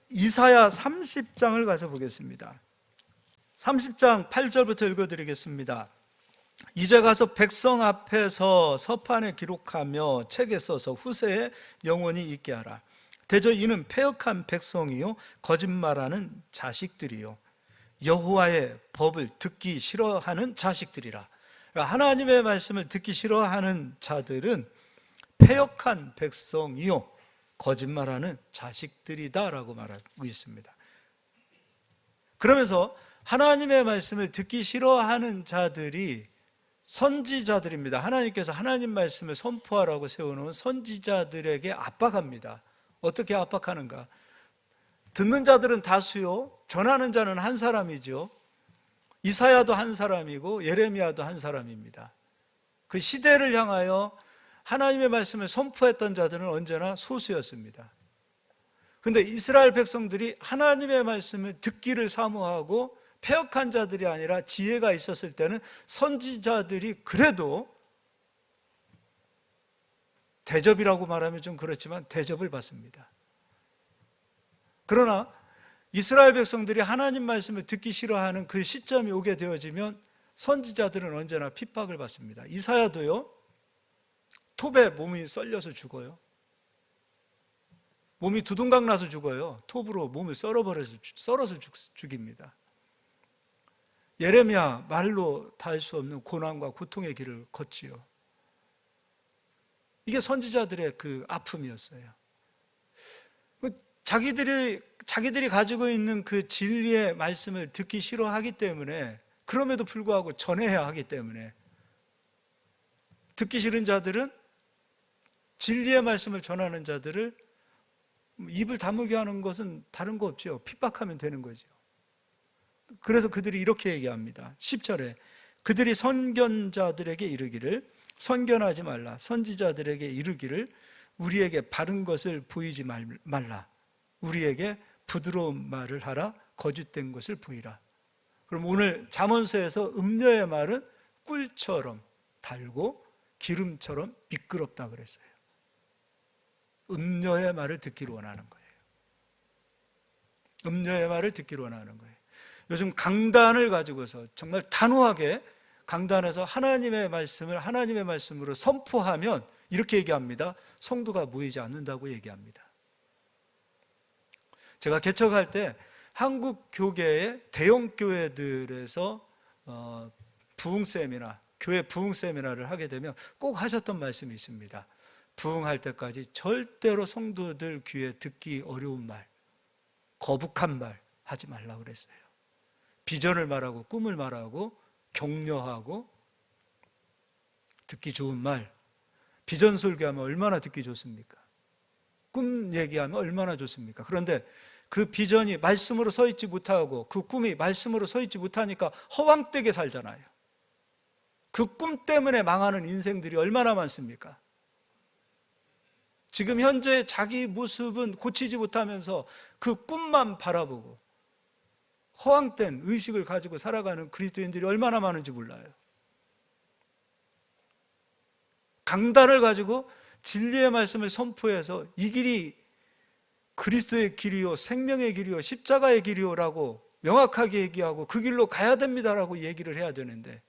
이사야 30장을 가서 보겠습니다. 30장 8절부터 읽어드리겠습니다. 이제 가서 백성 앞에서 서판에 기록하며 책에 써서 후세에 영원히 있게 하라. 대저 이는 패역한 백성이요 거짓말하는 자식들이요 여호와의 법을 듣기 싫어하는 자식들이라. 그러니까 하나님의 말씀을 듣기 싫어하는 자들은 패역한 백성이요 거짓말하는 자식들이다라고 말하고 있습니다. 그러면서 하나님의 말씀을 듣기 싫어하는 자들이 선지자들입니다. 하나님께서 하나님 말씀을 선포하라고 세워놓은 선지자들에게 압박합니다. 어떻게 압박하는가? 듣는 자들은 다수요, 전하는 자는 한 사람이죠. 이사야도 한 사람이고 예레미야도 한 사람입니다. 그 시대를 향하여 하나님의 말씀을 선포했던 자들은 언제나 소수였습니다. 그런데 이스라엘 백성들이 하나님의 말씀을 듣기를 사모하고 패역한 자들이 아니라 지혜가 있었을 때는 선지자들이 그래도 대접이라고 말하면 좀 그렇지만 대접을 받습니다. 그러나 이스라엘 백성들이 하나님 말씀을 듣기 싫어하는 그 시점이 오게 되어지면 선지자들은 언제나 핍박을 받습니다. 이사야도요, 톱에 몸이 썰려서 죽어요. 몸이 두둥강 나서 죽어요. 톱으로 몸을 썰어서 죽입니다. 예레미야 말로 다 할 수 없는 고난과 고통의 길을 걷지요. 이게 선지자들의 그 아픔이었어요. 자기들이 가지고 있는 그 진리의 말씀을 듣기 싫어하기 때문에, 그럼에도 불구하고 전해야 하기 때문에, 듣기 싫은 자들은 진리의 말씀을 전하는 자들을 입을 다물게 하는 것은 다른 거 없죠. 핍박하면 되는 거죠. 그래서 그들이 이렇게 얘기합니다. 10절에 그들이 선견자들에게 이르기를 선견하지 말라. 선지자들에게 이르기를 우리에게 바른 것을 보이지 말라. 우리에게 부드러운 말을 하라. 거짓된 것을 보이라. 그럼 오늘 잠언서에서 음녀의 말은 꿀처럼 달고 기름처럼 미끄럽다 그랬어요. 음녀의 말을 듣기를 원하는 거예요. 음녀의 말을 듣기를 원하는 거예요. 요즘 강단을 가지고서 정말 단호하게 강단에서 하나님의 말씀을 하나님의 말씀으로 선포하면 이렇게 얘기합니다. 성도가 모이지 않는다고 얘기합니다. 제가 개척할 때 한국 교계의 대형 교회들에서 부흥 세미나, 교회 부흥 세미나를 하게 되면 꼭 하셨던 말씀이 있습니다. 부흥할 때까지 절대로 성도들 귀에 듣기 어려운 말, 거북한 말 하지 말라고 그랬어요. 비전을 말하고 꿈을 말하고 격려하고 듣기 좋은 말, 비전 설교하면 얼마나 듣기 좋습니까? 꿈 얘기하면 얼마나 좋습니까? 그런데 그 비전이 말씀으로 서 있지 못하고 그 꿈이 말씀으로 서 있지 못하니까 허황되게 살잖아요. 그 꿈 때문에 망하는 인생들이 얼마나 많습니까? 지금 현재 자기 모습은 고치지 못하면서 그 꿈만 바라보고 허황된 의식을 가지고 살아가는 그리스도인들이 얼마나 많은지 몰라요. 강단을 가지고 진리의 말씀을 선포해서 이 길이 그리스도의 길이요 생명의 길이요 십자가의 길이요라고 명확하게 얘기하고 그 길로 가야 됩니다라고 얘기를 해야 되는데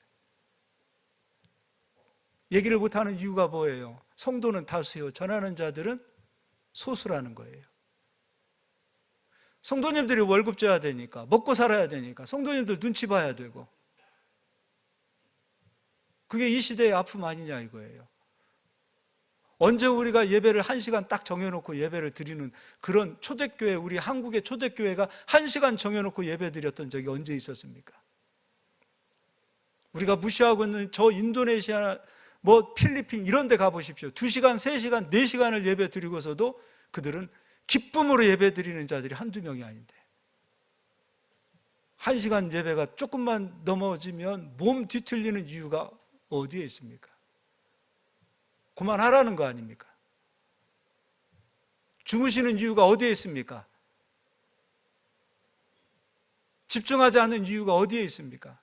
얘기를 못하는 이유가 뭐예요? 성도는 다수요, 전하는 자들은 소수라는 거예요. 성도님들이 월급 줘야 되니까, 먹고 살아야 되니까 성도님들 눈치 봐야 되고, 그게 이 시대의 아픔 아니냐 이거예요. 언제 우리가 예배를 1시간 딱 정해놓고 예배를 드리는 그런 초대교회, 우리 한국의 초대교회가 1시간 정해놓고 예배 드렸던 적이 언제 있었습니까? 우리가 무시하고 있는 저 인도네시아, 필리핀 이런 데 가보십시오. 2시간, 3시간, 4시간을 예배 드리고서도 그들은 기쁨으로 예배 드리는 자들이 한두 명이 아닌데 1시간 예배가 조금만 넘어지면 몸 뒤틀리는 이유가 어디에 있습니까? 그만하라는 거 아닙니까? 주무시는 이유가 어디에 있습니까? 집중하지 않는 이유가 어디에 있습니까?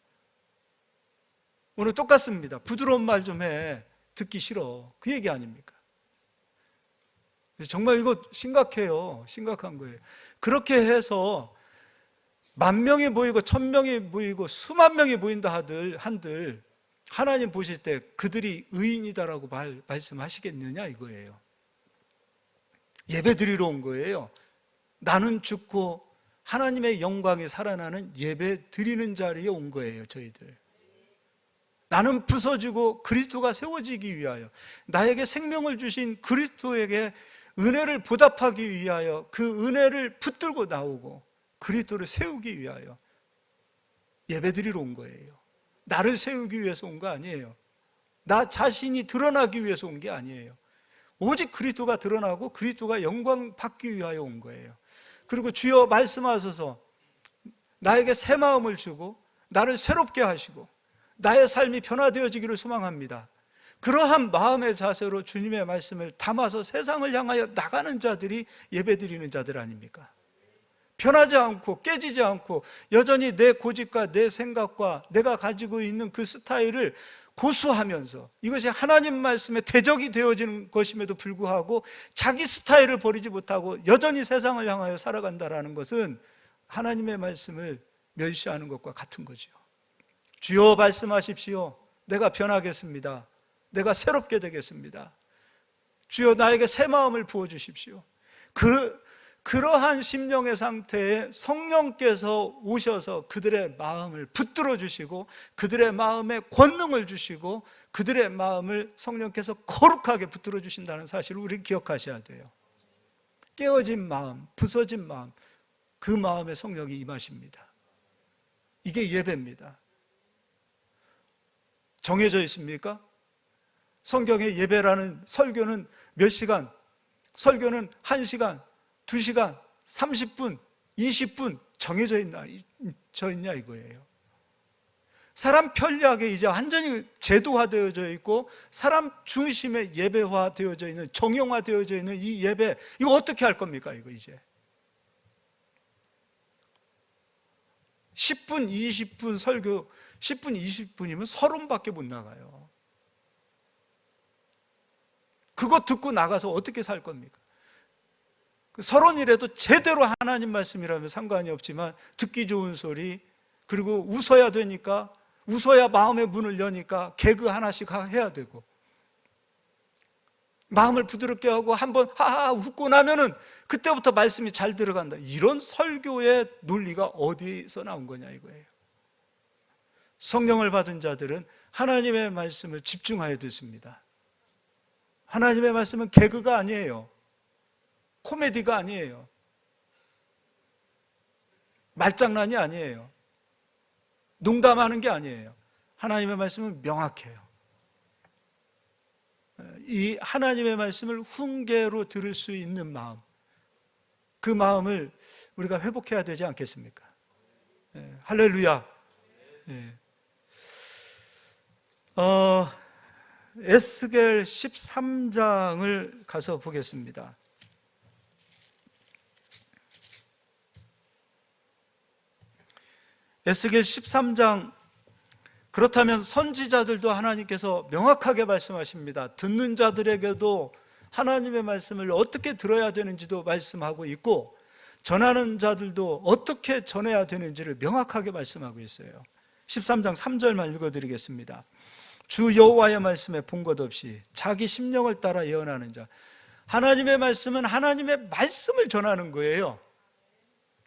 오늘 똑같습니다. 부드러운 말 좀 해. 듣기 싫어. 그 얘기 아닙니까? 정말 이거 심각해요. 심각한 거예요. 그렇게 해서 10,000명이 모이고 1,000명이 모이고 수만 명이 모인다 한들 하나님 보실 때 그들이 의인이다라고 말씀하시겠느냐 이거예요. 예배 드리러 온 거예요. 나는 죽고 하나님의 영광이 살아나는 예배 드리는 자리에 온 거예요. 저희들 나는 부서지고 그리스도가 세워지기 위하여, 나에게 생명을 주신 그리스도에게 은혜를 보답하기 위하여 그 은혜를 붙들고 나오고 그리스도를 세우기 위하여 예배 드리러 온 거예요. 나를 세우기 위해서 온 거 아니에요. 나 자신이 드러나기 위해서 온 게 아니에요. 오직 그리스도가 드러나고 그리스도가 영광 받기 위하여 온 거예요. 그리고 주여 말씀하소서, 나에게 새 마음을 주고 나를 새롭게 하시고 나의 삶이 변화되어지기를 소망합니다. 그러한 마음의 자세로 주님의 말씀을 담아서 세상을 향하여 나가는 자들이 예배드리는 자들 아닙니까? 변하지 않고 깨지지 않고 여전히 내 고집과 내 생각과 내가 가지고 있는 그 스타일을 고수하면서 이것이 하나님 말씀에 대적이 되어지는 것임에도 불구하고 자기 스타일을 버리지 못하고 여전히 세상을 향하여 살아간다는 것은 하나님의 말씀을 멸시하는 것과 같은 거죠. 주여 말씀하십시오. 내가 변하겠습니다. 내가 새롭게 되겠습니다. 주여 나에게 새 마음을 부어주십시오. 그러한 심령의 상태에 성령께서 오셔서 그들의 마음을 붙들어 주시고 그들의 마음에 권능을 주시고 그들의 마음을 성령께서 거룩하게 붙들어 주신다는 사실을 우리 기억하셔야 돼요. 깨어진 마음, 부서진 마음, 그 마음에 성령이 임하십니다. 이게 예배입니다. 정해져 있습니까? 성경의 예배라는 설교는 몇 시간? 설교는 1시간, 2시간, 30분, 20분 정해져 있냐 이거예요. 사람 편리하게 이제 완전히 제도화되어져 있고 사람 중심의 예배화되어져 있는, 정형화되어져 있는 이 예배, 이거 어떻게 할 겁니까? 이거 이제 10분, 20분 설교, 10분, 20분이면 서론밖에 못 나가요. 그거 듣고 나가서 어떻게 살 겁니까? 서론이라도 제대로 하나님 말씀이라면 상관이 없지만 듣기 좋은 소리, 그리고 웃어야 되니까, 웃어야 마음의 문을 여니까 개그 하나씩 해야 되고, 마음을 부드럽게 하고 한번 하하 웃고 나면은 그때부터 말씀이 잘 들어간다. 이런 설교의 논리가 어디서 나온 거냐 이거예요. 성령을 받은 자들은 하나님의 말씀을 집중하여 듣습니다. 하나님의 말씀은 개그가 아니에요. 코미디가 아니에요. 말장난이 아니에요. 농담하는 게 아니에요. 하나님의 말씀은 명확해요. 이 하나님의 말씀을 훈계로 들을 수 있는 마음, 그 마음을 우리가 회복해야 되지 않겠습니까? 예, 할렐루야. 예. 에스겔 13장을 가서 보겠습니다. 에스겔 13장, 그렇다면 선지자들도 하나님께서 명확하게 말씀하십니다. 듣는 자들에게도 하나님의 말씀을 어떻게 들어야 되는지도 말씀하고 있고, 전하는 자들도 어떻게 전해야 되는지를 명확하게 말씀하고 있어요. 13장 3절만 읽어드리겠습니다. 주 여호와의 말씀에 본 것 없이 자기 심령을 따라 예언하는 자. 하나님의 말씀은 하나님의 말씀을 전하는 거예요.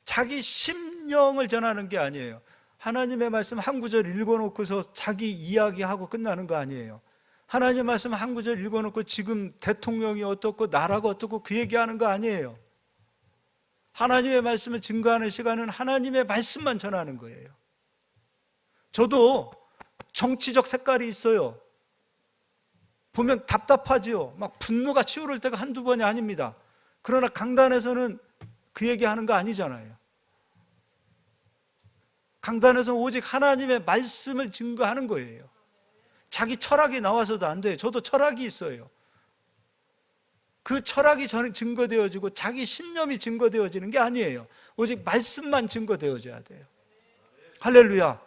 자기 심령을 전하는 게 아니에요. 하나님의 말씀 한 구절 읽어놓고서 자기 이야기하고 끝나는 거 아니에요. 하나님의 말씀 한 구절 읽어놓고 지금 대통령이 어떻고 나라가 어떻고 그 얘기하는 거 아니에요. 하나님의 말씀을 증거하는 시간은 하나님의 말씀만 전하는 거예요. 저도 정치적 색깔이 있어요. 보면 답답하지요. 막 분노가 치우를 때가 한두 번이 아닙니다. 그러나 강단에서는 그 얘기하는 거 아니잖아요. 강단에서는 오직 하나님의 말씀을 증거하는 거예요. 자기 철학이 나와서도 안 돼요. 저도 철학이 있어요. 그 철학이 증거되어지고 자기 신념이 증거되어지는 게 아니에요. 오직 말씀만 증거되어져야 돼요. 할렐루야.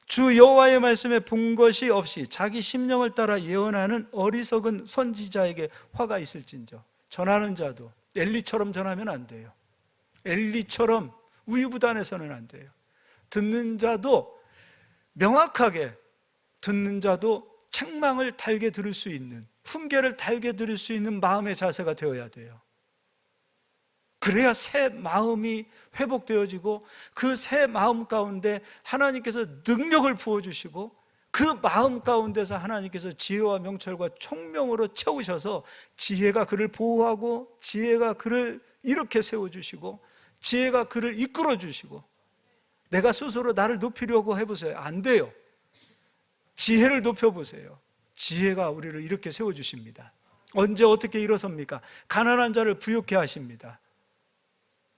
주 여호와의 말씀에 본 것이 없이 자기 심령을 따라 예언하는 어리석은 선지자에게 화가 있을진저. 전하는 자도 엘리처럼 전하면 안 돼요. 엘리처럼 우유부단해서는 안 돼요. 듣는 자도 명확하게, 듣는 자도 책망을 달게 들을 수 있는, 훈계를 달게 들을 수 있는 마음의 자세가 되어야 돼요. 그래야 새 마음이 회복되어지고 그 새 마음 가운데 하나님께서 능력을 부어주시고 그 마음 가운데서 하나님께서 지혜와 명철과 총명으로 채우셔서 지혜가 그를 보호하고 지혜가 그를 이렇게 세워주시고 지혜가 그를 이끌어주시고, 내가 스스로 나를 높이려고 해보세요. 안 돼요. 지혜를 높여보세요. 지혜가 우리를 이렇게 세워주십니다. 언제 어떻게 일어섭니까? 가난한 자를 부유케 하십니다.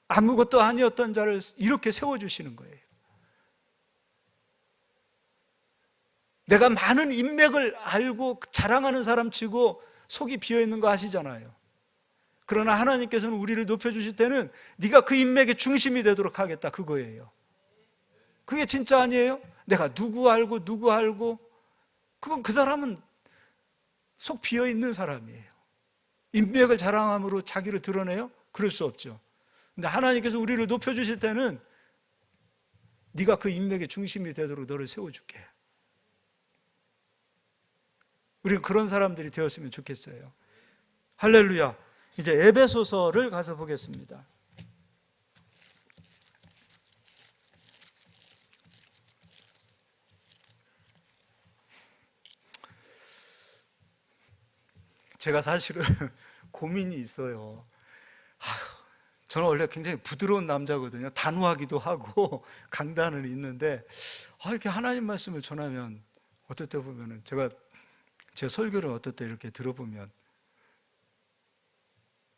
아무것도 아니었던 자를 이렇게 세워주시는 거예요. 내가 많은 인맥을 알고 자랑하는 사람 치고 속이 비어있는 거 아시잖아요. 그러나 하나님께서는 우리를 높여주실 때는 네가 그 인맥의 중심이 되도록 하겠다, 그거예요. 그게 진짜 아니에요? 내가 누구 알고 그건 그 사람은 속 비어있는 사람이에요. 인맥을 자랑함으로 자기를 드러내요? 그럴 수 없죠. 근데 하나님께서 우리를 높여주실 때는 네가 그 인맥의 중심이 되도록 너를 세워줄게. 우리가 그런 사람들이 되었으면 좋겠어요. 할렐루야. 이제 에베소서를 가서 보겠습니다. 제가 사실은 고민이 있어요. 저는 원래 굉장히 부드러운 남자거든요. 단호하기도 하고 강단은 있는데 이렇게 하나님 말씀을 전하면 어떨 때 보면은 제가 제 설교를 어떨 때 이렇게 들어보면,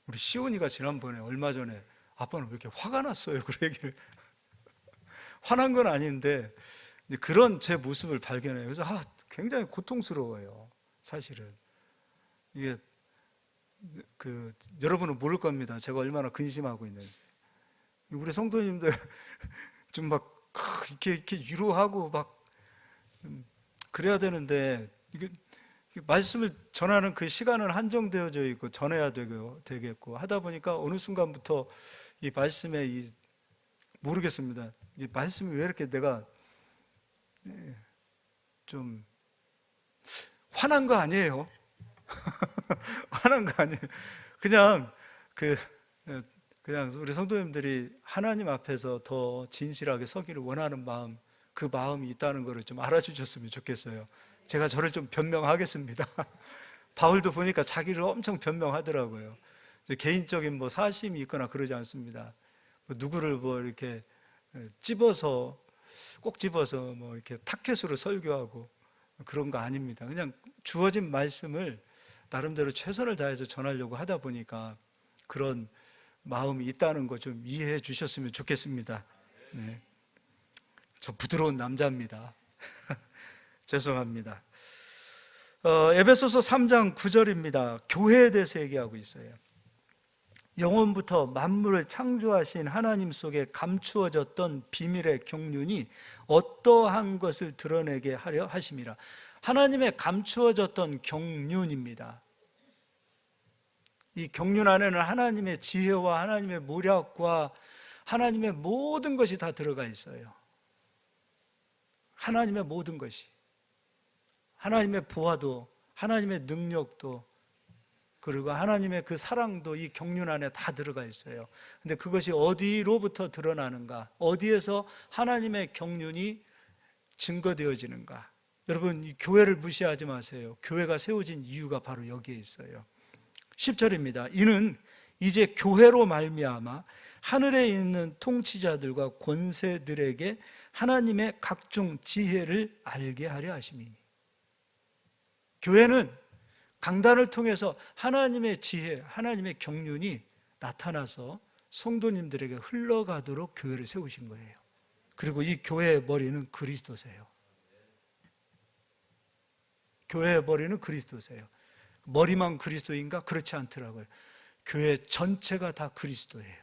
우리 시온이가 지난번에 얼마 전에 아빠는 왜 이렇게 화가 났어요? 그 얘기를 화난 건 아닌데 그런 제 모습을 발견해요. 그래서 굉장히 고통스러워요. 사실은 이게 여러분은 모를 겁니다. 제가 얼마나 근심하고 있는지. 우리 성도님들 좀 막 이렇게 위로하고 막 그래야 되는데, 이게 말씀을 전하는 그 시간은 한정되어져 있고 전해야 되겠고 하다 보니까 어느 순간부터 이 말씀에 모르겠습니다. 이 말씀이 왜 이렇게 내가 좀 화난 거 아니에요. 화난 거 아니에요. 그냥 우리 성도님들이 하나님 앞에서 더 진실하게 서기를 원하는 마음, 그 마음이 있다는 것을 좀 알아주셨으면 좋겠어요. 제가 저를 좀 변명하겠습니다. 바울도 보니까 자기를 엄청 변명하더라고요. 개인적인 사심이 있거나 그러지 않습니다. 누구를 이렇게 꼭 집어서 이렇게 타켓으로 설교하고 그런 거 아닙니다. 그냥 주어진 말씀을 나름대로 최선을 다해서 전하려고 하다 보니까 그런 마음이 있다는 거 좀 이해해 주셨으면 좋겠습니다. 네. 저 부드러운 남자입니다. 죄송합니다. 에베소서 3장 9절입니다. 교회에 대해서 얘기하고 있어요. 영원부터 만물을 창조하신 하나님 속에 감추어졌던 비밀의 경륜이 어떠한 것을 드러내게 하려 하심이라. 하나님의 감추어졌던 경륜입니다. 이 경륜 안에는 하나님의 지혜와 하나님의 모략과 하나님의 모든 것이 다 들어가 있어요. 하나님의 모든 것이, 하나님의 보화도, 하나님의 능력도, 그리고 하나님의 그 사랑도 이 경륜 안에 다 들어가 있어요. 근데 그것이 어디로부터 드러나는가? 어디에서 하나님의 경륜이 증거되어지는가? 여러분, 이 교회를 무시하지 마세요. 교회가 세워진 이유가 바로 여기에 있어요. 10절입니다. 이는 이제 교회로 말미암아 하늘에 있는 통치자들과 권세들에게 하나님의 각종 지혜를 알게 하려 하심이니. 교회는 강단을 통해서 하나님의 지혜, 하나님의 경륜이 나타나서 성도님들에게 흘러가도록 교회를 세우신 거예요. 그리고 이 교회의 머리는 그리스도세요. 교회의 머리는 그리스도세요. 머리만 그리스도인가? 그렇지 않더라고요. 교회 전체가 다 그리스도예요.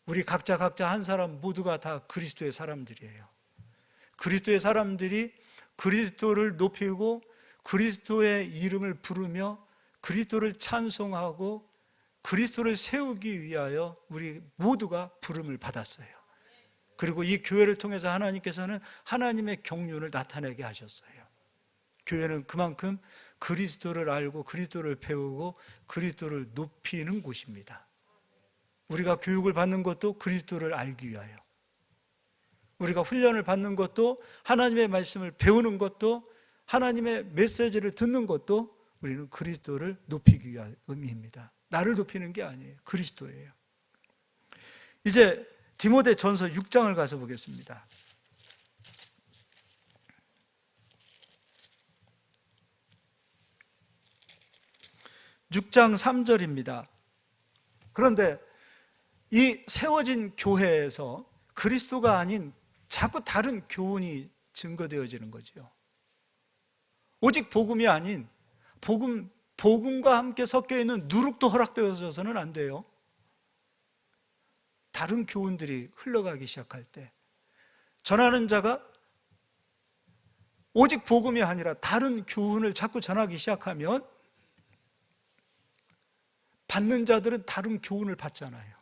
우리 각자 한 사람 모두가 다 그리스도의 사람들이에요. 그리스도의 사람들이 그리스도를 높이고 그리스도의 이름을 부르며 그리스도를 찬송하고 그리스도를 세우기 위하여 우리 모두가 부름을 받았어요. 그리고 이 교회를 통해서 하나님께서는 하나님의 경륜을 나타내게 하셨어요. 교회는 그만큼 그리스도를 알고 그리스도를 배우고 그리스도를 높이는 곳입니다. 우리가 교육을 받는 것도 그리스도를 알기 위하여, 우리가 훈련을 받는 것도, 하나님의 말씀을 배우는 것도, 하나님의 메시지를 듣는 것도 우리는 그리스도를 높이기 위함입니다. 나를 높이는 게 아니에요. 그리스도예요. 이제 디모데전서 6장을 가서 보겠습니다. 6장 3절입니다. 그런데 이 세워진 교회에서 그리스도가 아닌 자꾸 다른 교훈이 증거되어지는 거죠. 오직 복음이 아닌 복음과 함께 섞여 있는 누룩도 허락되어져서는 안 돼요. 다른 교훈들이 흘러가기 시작할 때 전하는 자가 오직 복음이 아니라 다른 교훈을 자꾸 전하기 시작하면 받는 자들은 다른 교훈을 받잖아요.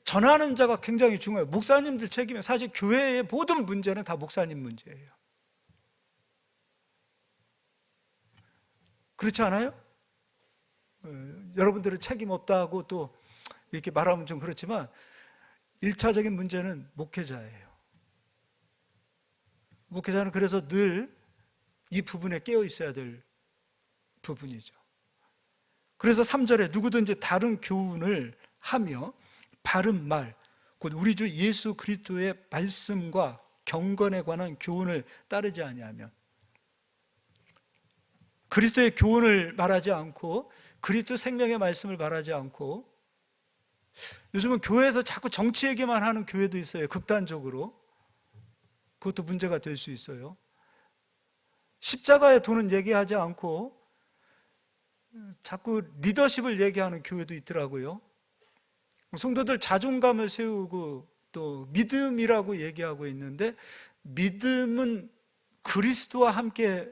전하는 자가 굉장히 중요해요. 목사님들 책임이에요. 사실 교회의 모든 문제는 다 목사님 문제예요. 그렇지 않아요? 여러분들은 책임 없다고 또 이렇게 말하면 좀 그렇지만 1차적인 문제는 목회자예요. 목회자는 그래서 늘 이 부분에 깨어 있어야 될 부분이죠. 그래서 3절에 누구든지 다른 교훈을 하며 바른 말, 곧 우리 주 예수 그리스도의 말씀과 경건에 관한 교훈을 따르지 아니하면, 그리스도의 교훈을 말하지 않고 그리스도 생명의 말씀을 말하지 않고, 요즘은 교회에서 자꾸 정치 얘기만 하는 교회도 있어요. 극단적으로. 그것도 문제가 될 수 있어요. 십자가의 도는 얘기하지 않고 자꾸 리더십을 얘기하는 교회도 있더라고요. 성도들 자존감을 세우고 또 믿음이라고 얘기하고 있는데, 믿음은 그리스도와 함께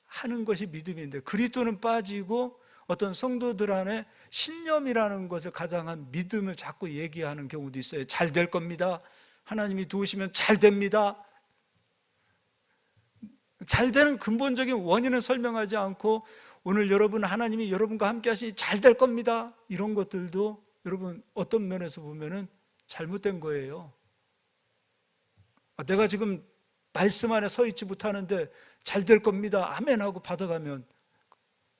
하는 것이 믿음인데 그리스도는 빠지고 어떤 성도들 안에 신념이라는 것을 가장한 믿음을 자꾸 얘기하는 경우도 있어요. 잘 될 겁니다. 하나님이 도우시면 잘 됩니다. 잘 되는 근본적인 원인을 설명하지 않고 오늘 여러분, 하나님이 여러분과 함께 하시니 잘 될 겁니다, 이런 것들도 여러분 어떤 면에서 보면은 잘못된 거예요. 내가 지금 말씀 안에 서 있지 못하는데 잘 될 겁니다, 아멘 하고 받아가면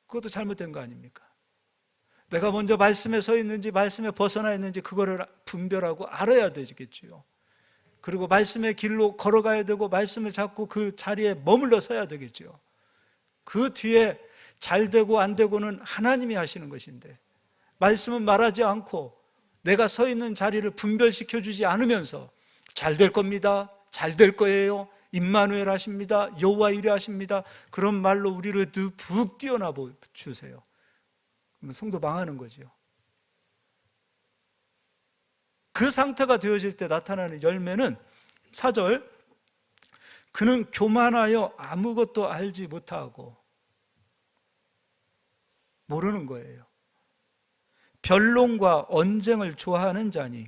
그것도 잘못된 거 아닙니까? 내가 먼저 말씀에 서 있는지 말씀에 벗어나 있는지 그거를 분별하고 알아야 되겠지요. 그리고 말씀의 길로 걸어가야 되고 말씀을 잡고 그 자리에 머물러 서야 되겠죠. 그 뒤에 잘 되고 안 되고는 하나님이 하시는 것인데, 말씀은 말하지 않고 내가 서 있는 자리를 분별시켜 주지 않으면서 잘 될 겁니다, 잘 될 거예요, 임마누엘 하십니다, 여호와 이레 하십니다, 그런 말로 우리를 득 뛰어나 주세요. 그러면 성도 망하는 거죠. 그 상태가 되어질 때 나타나는 열매는 4절, 그는 교만하여 아무것도 알지 못하고, 모르는 거예요. 변론과 언쟁을 좋아하는 자니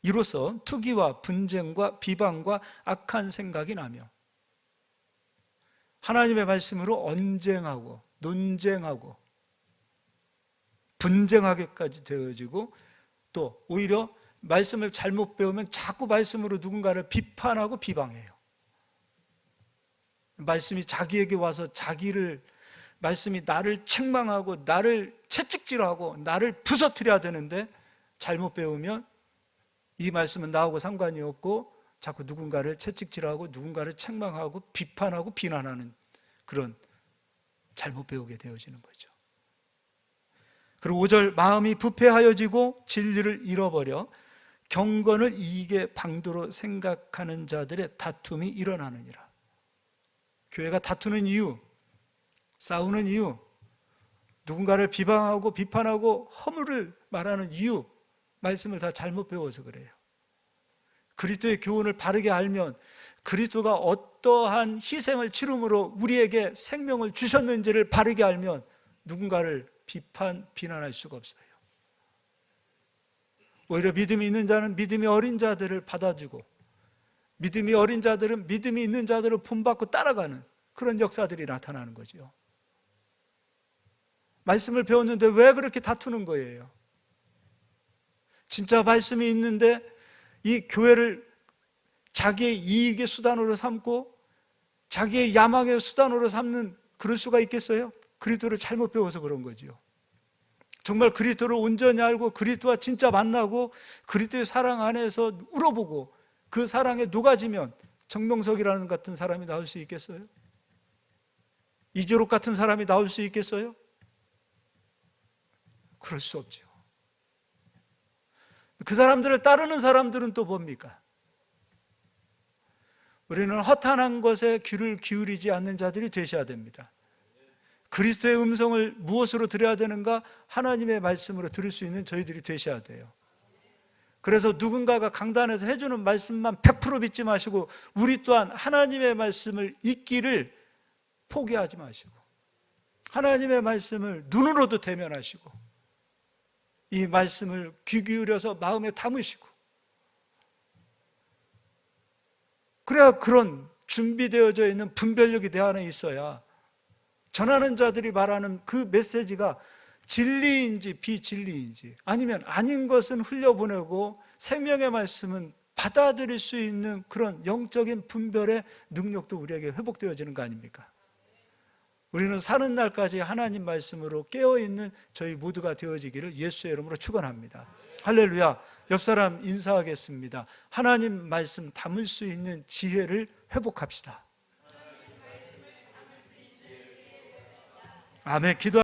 이로써 투기와 분쟁과 비방과 악한 생각이 나며, 하나님의 말씀으로 언쟁하고 논쟁하고 분쟁하게까지 되어지고, 또 오히려 말씀을 잘못 배우면 자꾸 말씀으로 누군가를 비판하고 비방해요. 말씀이 자기에게 와서 말씀이 나를 책망하고 나를 채찍질하고 나를 부서뜨려야 되는데, 잘못 배우면 이 말씀은 나하고 상관이 없고 자꾸 누군가를 채찍질하고 누군가를 책망하고 비판하고 비난하는 그런 잘못 배우게 되어지는 거죠. 그리고 5절, 마음이 부패하여지고 진리를 잃어버려 경건을 이익의 방도로 생각하는 자들의 다툼이 일어나느니라. 교회가 다투는 이유, 싸우는 이유, 누군가를 비방하고 비판하고 허물을 말하는 이유, 말씀을 다 잘못 배워서 그래요. 그리스도의 교훈을 바르게 알면, 그리스도가 어떠한 희생을 치름으로 우리에게 생명을 주셨는지를 바르게 알면 누군가를 비난할 수가 없어요. 오히려 믿음이 있는 자는 믿음이 어린 자들을 받아주고, 믿음이 어린 자들은 믿음이 있는 자들을 본받고 따라가는 그런 역사들이 나타나는 거죠. 말씀을 배웠는데 왜 그렇게 다투는 거예요? 진짜 말씀이 있는데 이 교회를 자기의 이익의 수단으로 삼고 자기의 야망의 수단으로 삼는, 그럴 수가 있겠어요? 그리스도를 잘못 배워서 그런 거지요. 정말 그리스도를 온전히 알고 그리스도와 진짜 만나고 그리스도의 사랑 안에서 울어보고 그 사랑에 녹아지면 정명석이라는 같은 사람이 나올 수 있겠어요? 이조록 같은 사람이 나올 수 있겠어요? 그럴 수 없죠. 그 사람들을 따르는 사람들은 또 뭡니까? 우리는 허탄한 것에 귀를 기울이지 않는 자들이 되셔야 됩니다. 그리스도의 음성을 무엇으로 들어야 되는가? 하나님의 말씀으로 들을 수 있는 저희들이 되셔야 돼요. 그래서 누군가가 강단에서 해주는 말씀만 100% 믿지 마시고, 우리 또한 하나님의 말씀을 읽기를 포기하지 마시고, 하나님의 말씀을 눈으로도 대면하시고, 이 말씀을 귀 기울여서 마음에 담으시고, 그래야 그런 준비되어져 있는 분별력이 내 안에 있어야 전하는 자들이 말하는 그 메시지가 진리인지 비진리인지, 아니면 아닌 것은 흘려보내고 생명의 말씀은 받아들일 수 있는 그런 영적인 분별의 능력도 우리에게 회복되어지는 거 아닙니까? 우리는 사는 날까지 하나님 말씀으로 깨어있는 저희 모두가 되어지기를 예수의 이름으로 축원합니다. 할렐루야. 옆 사람 인사하겠습니다. 하나님 말씀 담을 수 있는 지혜를 회복합시다. 아멘. 기도